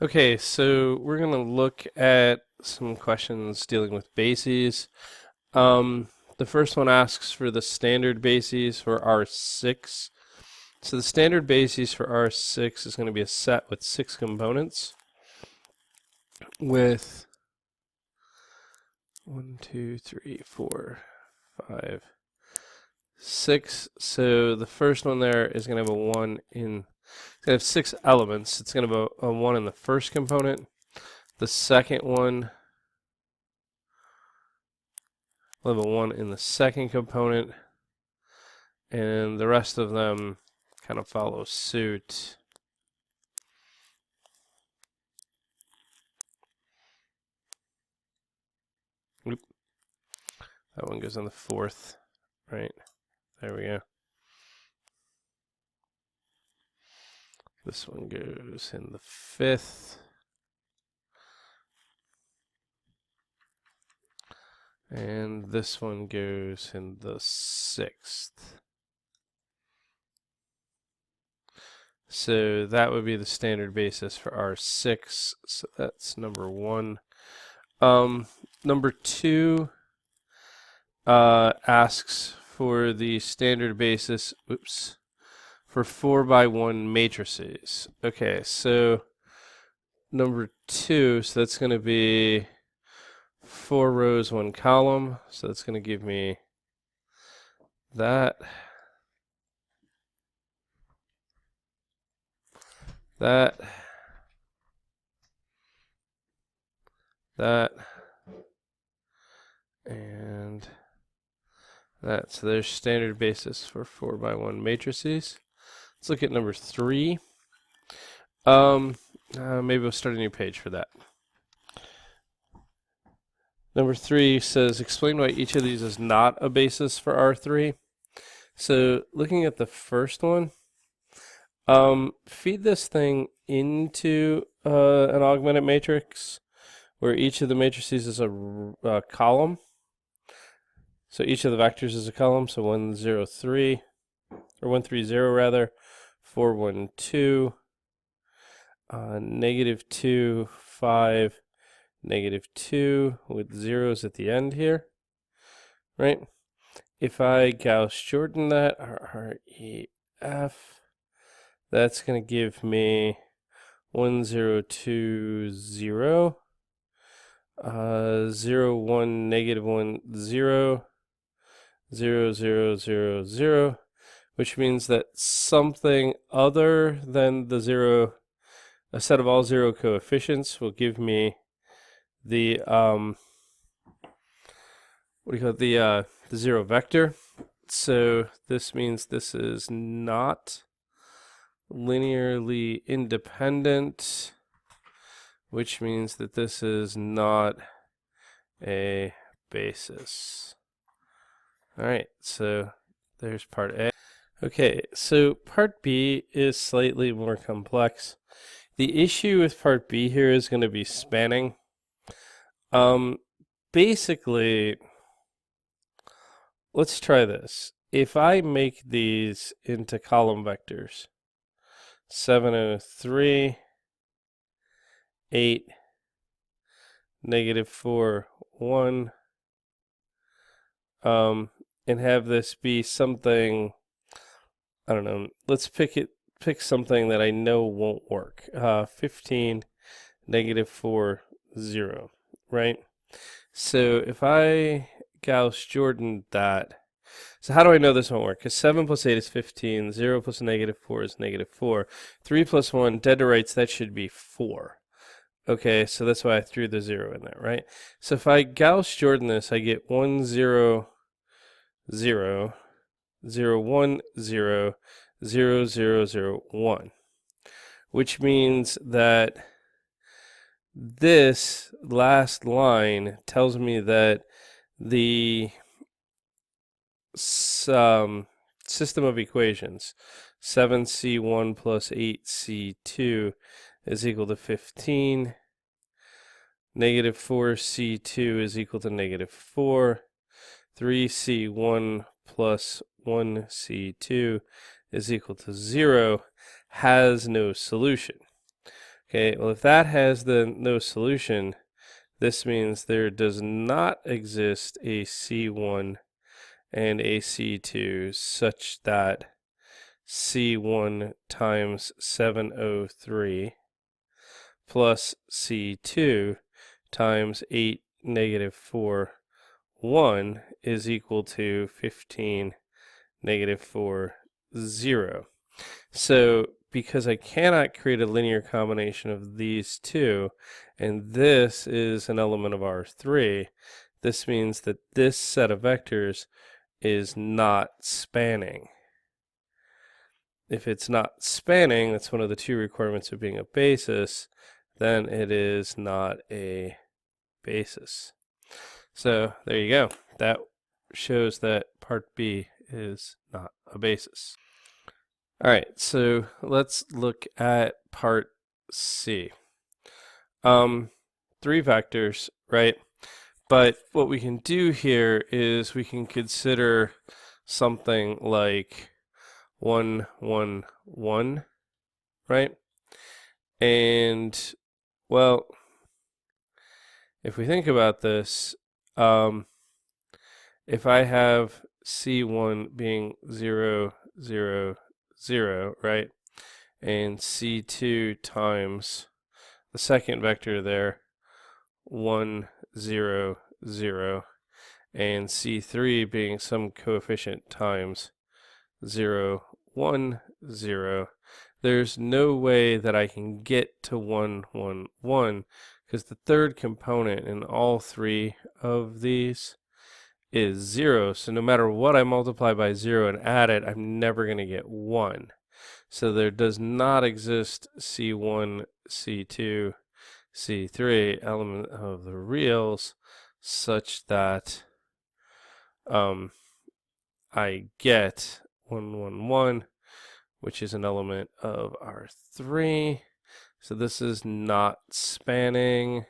Okay, so we're going to look at some questions dealing with bases. The first one asks for the standard bases for R6. So the standard bases for R6 is going to be a set with 6 components with 1, 2, 3, 4, 5, 6. So the first one there is going to have a 1 in, it's going to have 6 elements. It's going to have a 1 in the first component. The second one will have a 1 in the second component, and the rest of them kind of follow suit. Oop. That one goes in the fourth, right? There we go. This one goes in the fifth. And this one goes in the sixth. So that would be the standard basis for R6. So that's number 1. Number 2 asks for the standard basis, for 4x1 matrices. Okay, so number 2, so that's going to be 4 rows, 1 column. So that's going to give me that, that, that, and that. So there's standard basis for 4x1 matrices. Let's look at number 3. Maybe we'll start a new page for that. Number 3 says, explain why each of these is not a basis for R3. So looking at the first one, feed this thing into an augmented matrix where each of the matrices is a column. So each of the vectors is a column. So 1, 0, 3, or 1, 3, 0 rather, 4, 1, 2, negative 2, 5, negative 2 with zeros at the end here, right? If I Gauss-Jordan that, REF, that's going to give me 1, 0, 2, 0, 0, 1, negative 1, 0, 0, 0, 0, 0, which means that something other than the 0, a set of all 0 coefficients will give me the the 0 vector. So this means this is not linearly independent, which means that this is not a basis. All right, so there's part A. Okay, so part B is slightly more complex. The issue with part B here is going to be spanning. Basically, let's try this. If I make these into column vectors, 703, 8, negative 4, 1, and have this be something, I don't know, let's pick something that I know won't work. 15, negative 4, 0, right? So if I Gauss-Jordan that, so how do I know this won't work? Because 7 plus 8 is 15, 0 plus negative 4 is negative 4, 3 plus 1, dead to rights, that should be 4. Okay, so that's why I threw the 0 in there, right? So if I Gauss-Jordan this, I get 1, 0, 0, 0, 1, 0, 0, 0, 0, 1, which means that this last line tells me that the system of equations, 7c1 plus 8c2 is equal to 15, negative 4c2 is equal to negative 4, 3c1 plus 1c2 is equal to 0, has no solution. Okay, well, if that has no solution, this means there does not exist a C1 and a C2 such that C1 times 703 plus C2 times 8 negative 4 1 is equal to 15 negative 4 0. So because I cannot create a linear combination of these two, and this is an element of R3, this means that this set of vectors is not spanning. If it's not spanning, that's one of the two requirements of being a basis, then it is not a basis. So there you go. That shows that part B is not a basis. All right, so let's look at part C. 3 vectors, right? But what we can do here is we can consider something like 1, 1, 1, right? And, well, if we think about this, if I have C1 being 0, 0, 0, right? And C2 times the second vector there, 1, 0, 0, and C3 being some coefficient times 0, 1, 0, there's no way that I can get to 1, 1, 1, because the third component in all 3 of these is 0. So no matter what I multiply by 0 and add it, I'm never going to get 1. So there does not exist C1, C2, C3 element of the reals such that I get 1, 1, 1, which is an element of R3. So this is not spanning,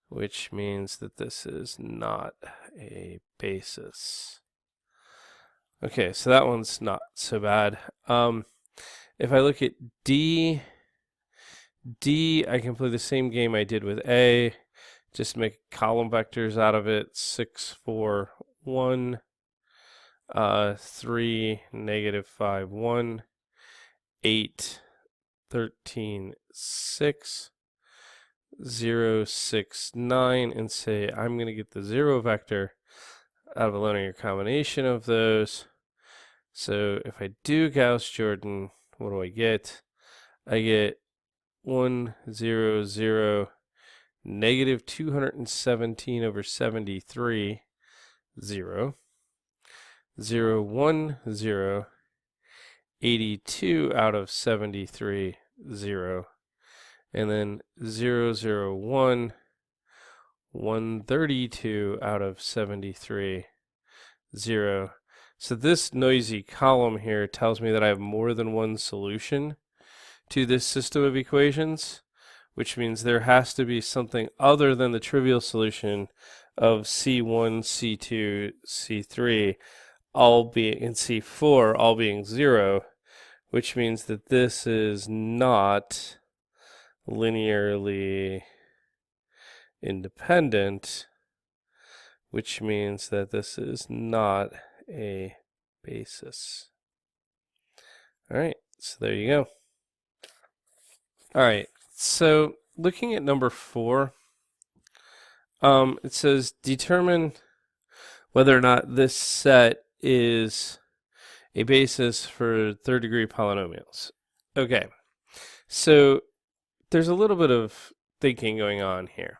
which means that this is not a basis. Okay, so that one's not so bad. If I look at D, I can play the same game I did with A, just make column vectors out of it, 6, 4, 1, 3, negative 5, 1, 8, 13, 6, 0, 6, 9, and say I'm going to get the 0 vector out of a linear combination of those. So if I do Gauss-Jordan, what do I get? I get 1, 0, 0, negative 217 over 73, 0, 0, 1, 0, 82 out of 73, 0, and then 0, 0, 1, 132 out of 73, 0. So this noisy column here tells me that I have more than one solution to this system of equations, which means there has to be something other than the trivial solution of C1, C2, C3, all being, and C4 all being 0, which means that this is not linearly independent, which means that this is not a basis. All right, so there you go. All right, so looking at number 4, it says determine whether or not this set is a basis for third degree polynomials. Okay, so there's a little bit of thinking going on here.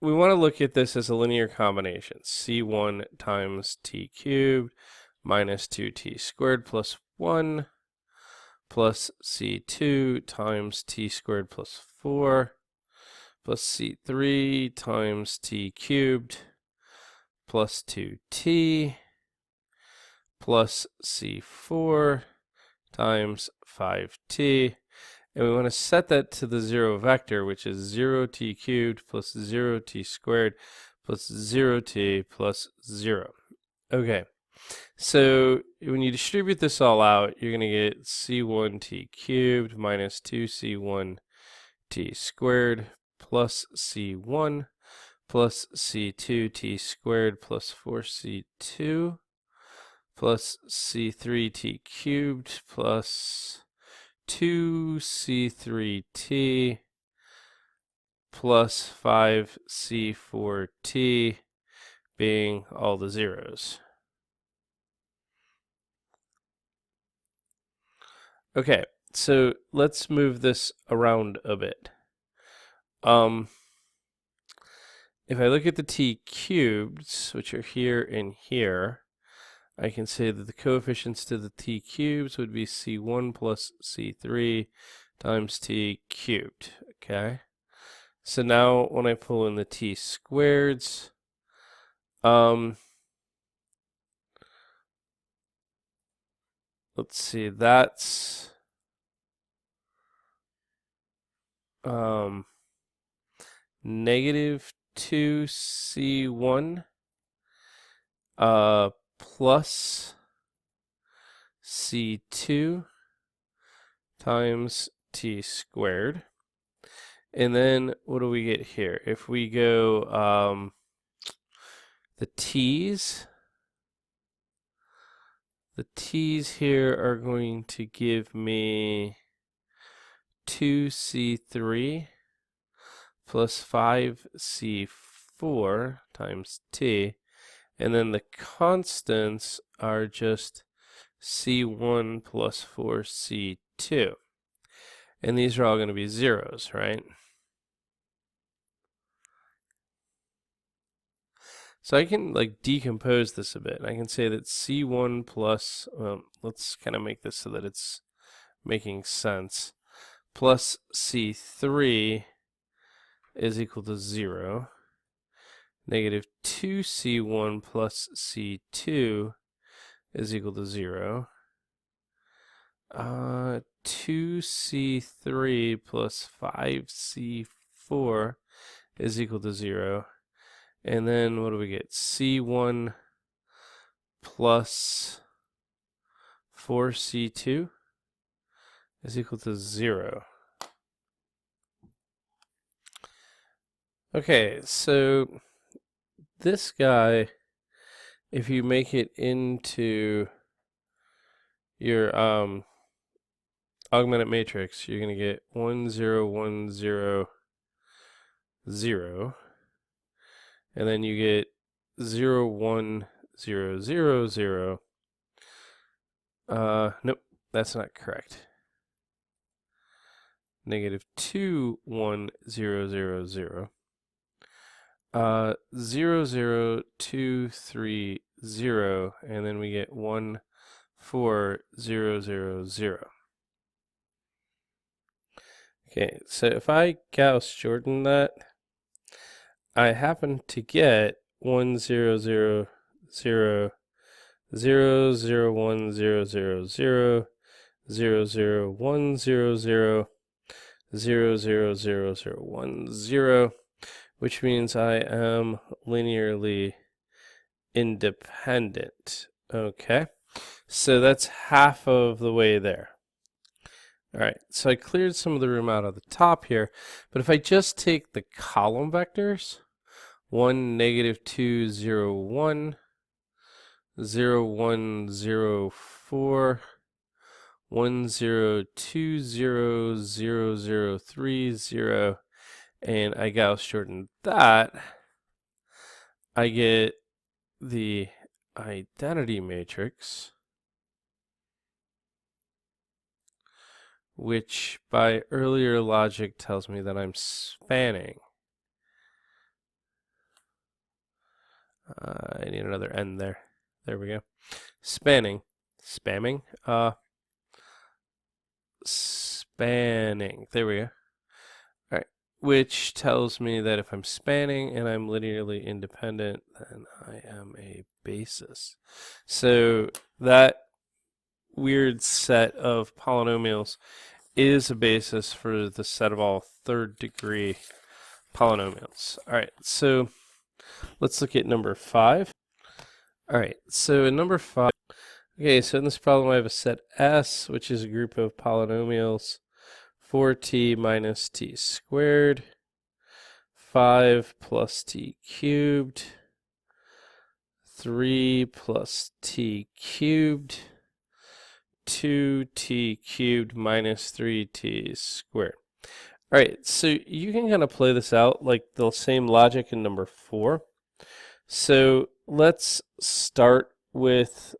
We want to look at this as a linear combination, C1 times t cubed minus 2t squared plus 1 plus C2 times t squared plus 4 plus C3 times t cubed plus 2t plus C4 times 5t. And we want to set that to the 0 vector, which is 0t cubed plus 0t squared plus 0t plus 0. Okay, So when you distribute this all out, you're going to get c1t cubed minus 2c1t squared plus c1 plus c2t squared plus 4c2 plus c3t cubed plus 2c3t plus 5c4t being all the zeros. Okay, so let's move this around a bit. If I look at the t cubeds, which are here and here, I can say that the coefficients to the t cubes would be c1 plus c3 times t cubed, okay? So now when I pull in the t squareds, let's see, that's negative 2c1 plus c2 times t squared. And then what do we get here? If we go the t's here are going to give me 2c3 plus 5c4 times t, and then the constants are just c1 plus 4c2, and these are all going to be zeros, right? So I can like decompose this a bit. I can say that c1 plus, let's kind of make this so that it's making sense, plus c3 is equal to 0. Negative 2c1 plus c2 is equal to 0. 2c3 plus 5c4 is equal to 0. And then what do we get? c1 plus 4c2 is equal to 0. Okay, so this guy, if you make it into your augmented matrix, you're going to get 1 0 1 0 0, and then you get 0 1 0 0 0. Nope, that's not correct. Negative 2 1 0 0 0. 0 0 2 3 0, and then we get 1 4 0 0 0. Okay, so if I Gauss-Jordan that, I happen to get 1 0 0 0 0 0 1 0 0 0 0 0 1 0 0 0 0 0 0 1 0, which means I am linearly independent. Okay, so that's half of the way there. All right, so I cleared some of the room out of the top here, but if I just take the column vectors, 1 negative 2 0 1 0 1 0 4 1 0 2 0 0 0 3 0, and I Gauss-Jordan that, I get the identity matrix, which by earlier logic tells me that I'm spanning. I need another N there. There we go. Spanning. Spamming. Spanning. There we go. All right. Which tells me that if I'm spanning and I'm linearly independent, then I am a basis. So that weird set of polynomials is a basis for the set of all third degree polynomials. All right, so let's look at number 5. All right, so in number 5, okay, so in this problem I have a set S, which is a group of polynomials, 4t minus t squared, 5 plus t cubed, 3 plus t cubed, 2t cubed minus 3t squared. All right, so you can kind of play this out like the same logic in number 4. So let's start with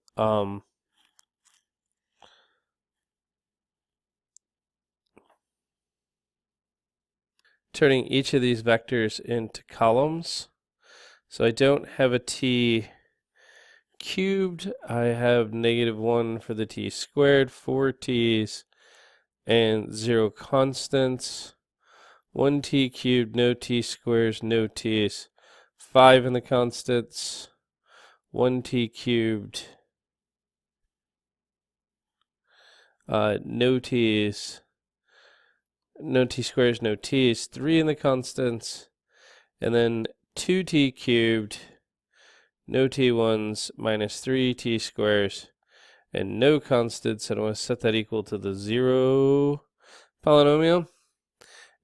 turning each of these vectors into columns. So I don't have a t cubed. I have -1 for the t squared, 4 t's, and 0 constants. 1t cubed, no t squares, no t's. 5 in the constants. 1t cubed, no t's. No t squares, no t's. 3 in the constants. And then 2t cubed, no t1s, minus 3t squares, and no constants. And I want to set that equal to the 0 polynomial.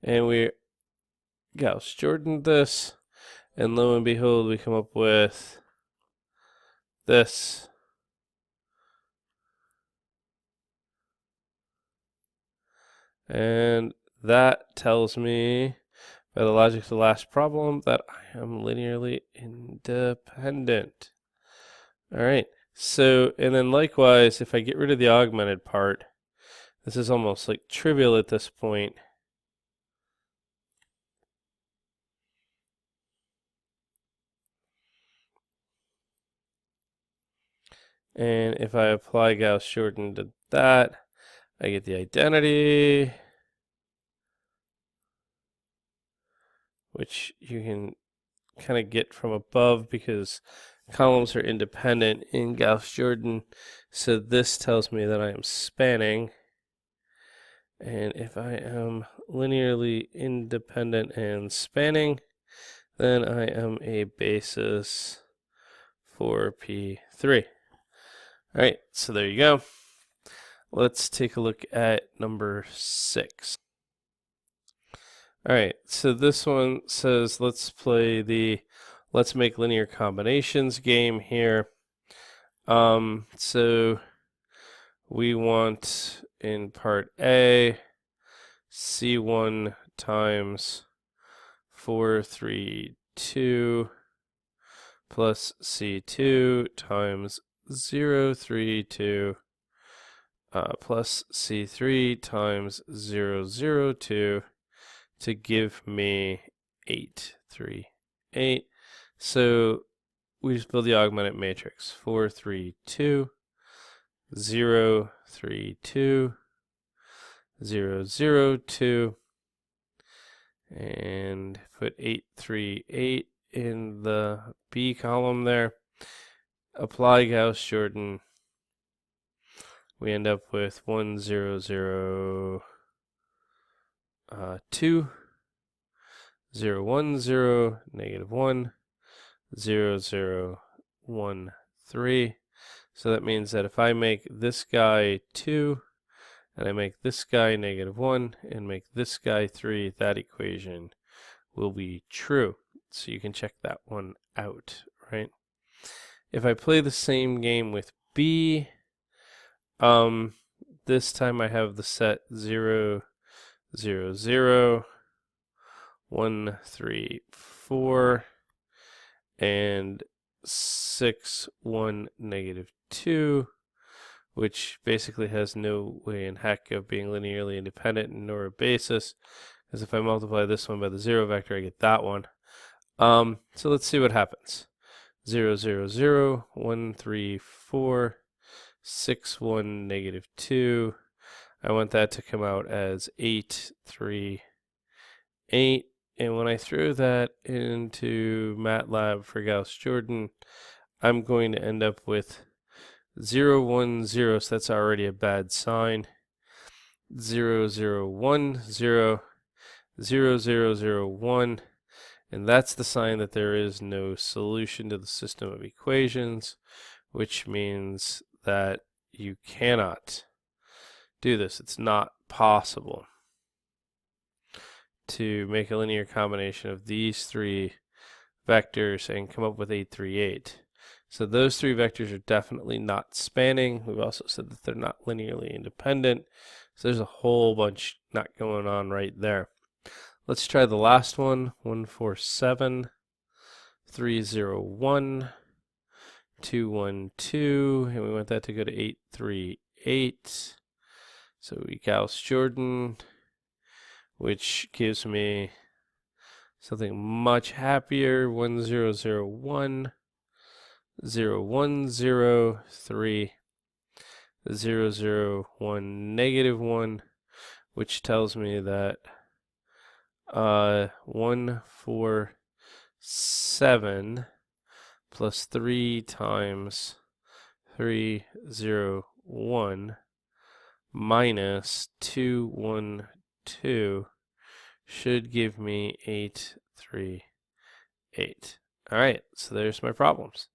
And we Gauss-Jordan this. And lo and behold, we come up with this. And that tells me, by the logic of the last problem, that I am linearly independent. All right. So, and then likewise, if I get rid of the augmented part, this is almost like trivial at this point. And if I apply Gauss-Jordan to that, I get the identity, which you can kind of get from above because columns are independent in Gauss-Jordan. So this tells me that I am spanning. And if I am linearly independent and spanning, then I am a basis for P3. All right, so there you go. Let's take a look at number 6. All right, so this one says let's play the let's make linear combinations game here. So we want in part A C1 times 4, 3, 2 plus C2 times 0, 3, 2 plus C3 times 0, 0, 2 to give me 8, 3, 8. So we just build the augmented matrix. 4, 3, 2, 0, 3, 2, 0, 0, 2, and put 8, 3, 8 in the B column there. Apply Gauss-Jordan. We end up with 1, 0, 0, 2, 0, 1, 0, -1, 0, 0, 1, 3. So that means that if I make this guy 2, and I make this guy -1, and make this guy 3, that equation will be true. So you can check that one out, right? If I play the same game with B, this time I have the set 0, 0, 0, 1, 3, 4, and 6, 1, -2, which basically has no way in heck of being linearly independent nor a basis, because if I multiply this one by the 0 vector, I get that one. So let's see what happens. 0, 0, 0, 1, 3, 4, 6, 1, -2. I want that to come out as 8, 3, 8. And when I throw that into MATLAB for Gauss-Jordan, I'm going to end up with 0, 1, 0, so that's already a bad sign. 0, 0, 1, 0, 0, 0, 0, 1, And that's the sign that there is no solution to the system of equations, which means that you cannot do this. It's not possible to make a linear combination of these three vectors and come up with 8, 3, 8. So those three vectors are definitely not spanning. We've also said that they're not linearly independent. So there's a whole bunch not going on right there. Let's try the last one. 1, 4, 7, 3, 0, 1, 2, 1, 2, and we want that to go to 8, 3, 8. So we Gauss-Jordan, which gives me something much happier. 1, 0, 0, 1, 0, 1, 0, 3, 0, 0, 1, negative 1, which tells me that 1, 4, 7 plus 3 times 3, 0, 1 minus 2, 1, 2 should give me 8, 3, 8. All right, so there's my problems.